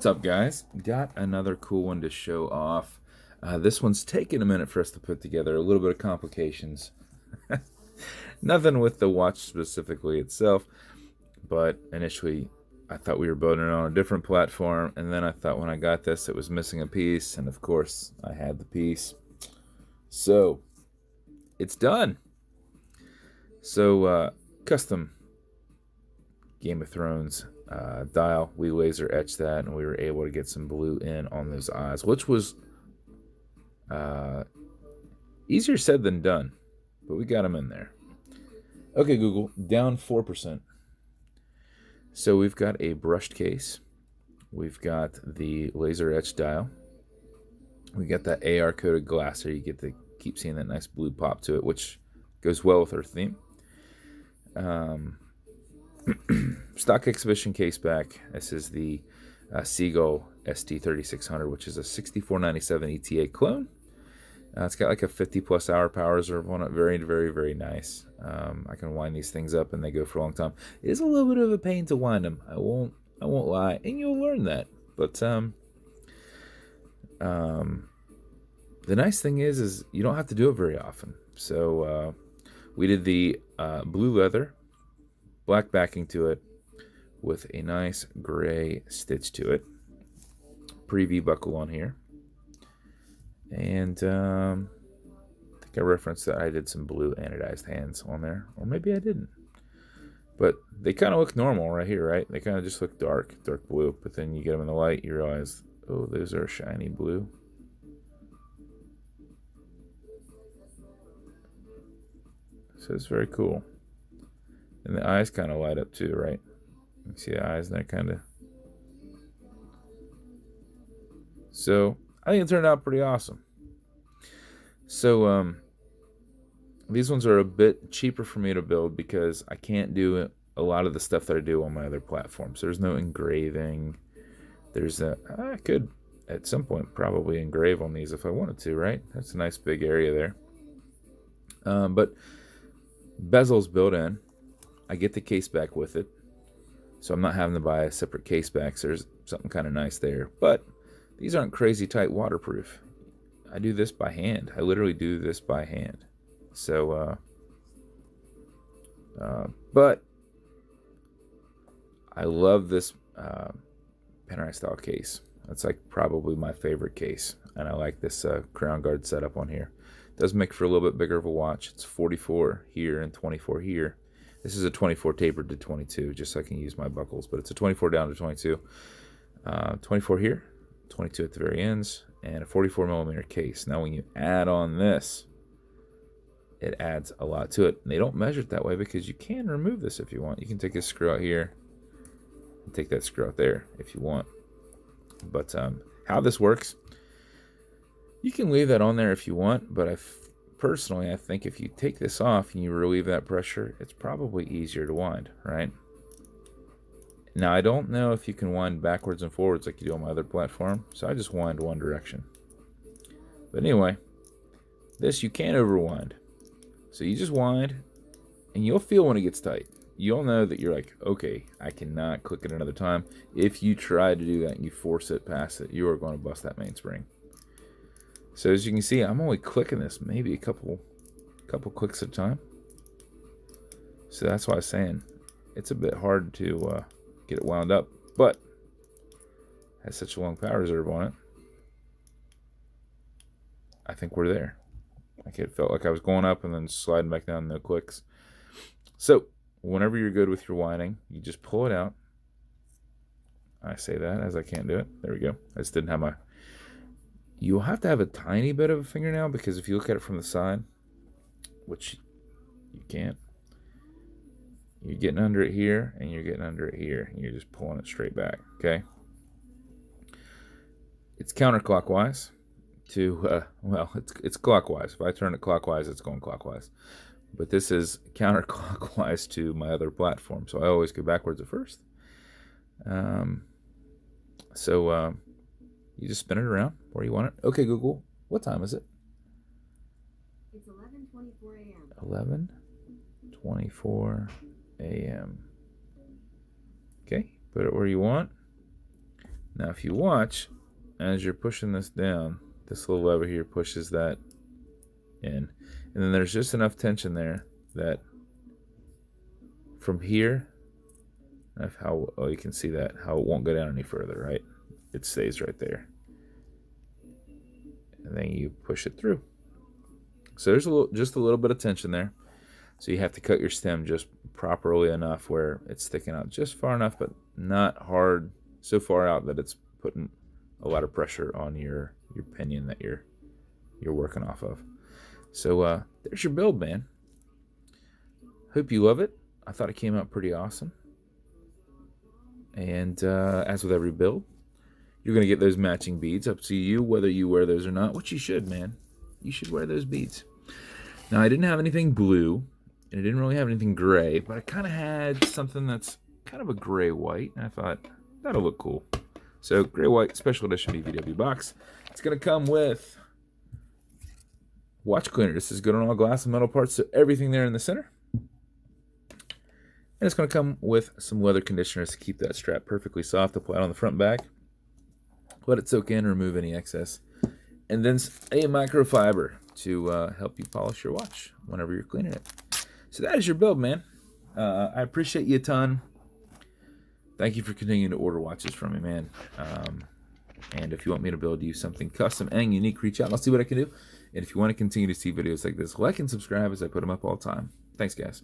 What's up, guys? Got another cool one to show off. This one's taken a minute for us to put together, a little bit of complications. Nothing with the watch specifically itself, but initially I thought we were building it on a different platform, and then I thought when I got this it was missing a piece, and of course I had the piece. So it's done. So custom Game of Thrones dial. We laser etched that, and we were able to get some blue in on those eyes, which was easier said than done, but we got them in there. Okay, Google, down 4%. So we've got a brushed case. We've got the laser etched dial. We got that AR coated glass there. You get to keep seeing that nice blue pop to it, which goes well with our theme. Stock exhibition case back. This is the Seagull ST3600, which is a 6497 ETA clone. It's got like a 50 plus hour power reserve on it. Very, very, very nice. I can wind these things up and they go for a long time. It is a little bit of a pain to wind them. I won't lie, and you'll learn that. But the nice thing is you don't have to do it very often. So we did the blue leather, black backing to it, with a nice gray stitch to it. Pre-V buckle on here. And I think I referenced that I did some blue anodized hands on there. Or maybe I didn't. But they kind of look normal right here, right? They kind of just look dark blue. But then you get them in the light, you realize, oh, those are shiny blue. So it's very cool. And the eyes kind of light up too, right? You see the eyes and they're kind of... So I think it turned out pretty awesome. So these ones are a bit cheaper for me to build because I can't do a lot of the stuff that I do on my other platforms. There's no engraving. I could at some point probably engrave on these if I wanted to, right? That's a nice big area there. But bezel's built in. I get the case back with it, so I'm not having to buy a separate case back. So there's something kind of nice there. But these aren't crazy tight waterproof. I do this by hand. I literally do this by hand. So, but I love this Panerai style case. That's like probably my favorite case, and I like this crown guard setup on here. It does make for a little bit bigger of a watch. It's 44 here and 24 here. This is a 24 tapered to 22, just so I can use my buckles, but it's a 24 down to 22. 24 here, 22 at the very ends, and a 44 millimeter case. Now when you add on this, it adds a lot to it. And they don't measure it that way because you can remove this if you want. You can take this screw out here and take that screw out there if you want. But how this works, you can leave that on there if you want, but personally, I think if you take this off and you relieve that pressure, it's probably easier to wind, right? Now, I don't know if you can wind backwards and forwards like you do on my other platform, so I just wind one direction. But anyway, this you can't overwind. So you just wind, and you'll feel when it gets tight. You'll know that you're like, okay, I cannot click it another time. If you try to do that and you force it past it, you are going to bust that mainspring. So as you can see, I'm only clicking this maybe a couple clicks at a time. So that's why I was saying it's a bit hard to get it wound up, but it has such a long power reserve on it. I think we're there. Like it felt like I was going up and then sliding back down, no clicks. So whenever you're good with your winding, you just pull it out. I say that as I can't do it. There we go. I just didn't have my... You'll have to have a tiny bit of a fingernail because if you look at it from the side, which you can't, you're getting under it here and you're getting under it here and you're just pulling it straight back, okay? It's counterclockwise to, well, it's clockwise. If I turn it clockwise, it's going clockwise. But this is counterclockwise to my other platform, so I always go backwards at first. You just spin it around where you want it. Okay, Google, what time is it? It's 11:24 a.m. 11:24 a.m. Okay, put it where you want. Now, if you watch, as you're pushing this down, this little lever here pushes that in. And then there's just enough tension there that from here, you can see that, how it won't go down any further, right? It stays right there. And then you push it through. So there's just a little bit of tension there. So you have to cut your stem just properly enough where it's sticking out just far enough, but not hard, so far out that it's putting a lot of pressure on your pinion that you're working off of. So there's your build, man. Hope you love it. I thought it came out pretty awesome. And as with every build, you're going to get those matching beads. Up to you whether you wear those or not, which you should, man. You should wear those beads. Now, I didn't have anything blue, and I didn't really have anything gray, but I kind of had something that's kind of a gray-white, and I thought, that'll look cool. So, gray-white special edition BVW box. It's going to come with watch cleaner. This is good on all glass and metal parts, so everything there in the center. And it's going to come with some leather conditioners to keep that strap perfectly soft, applied on the front and back. Let it soak in, remove any excess. And then a microfiber to help you polish your watch whenever you're cleaning it. So that is your build, man. I appreciate you a ton. Thank you for continuing to order watches from me, man. And if you want me to build you something custom and unique, reach out and I'll see what I can do. And if you want to continue to see videos like this, like and subscribe as I put them up all the time. Thanks, guys.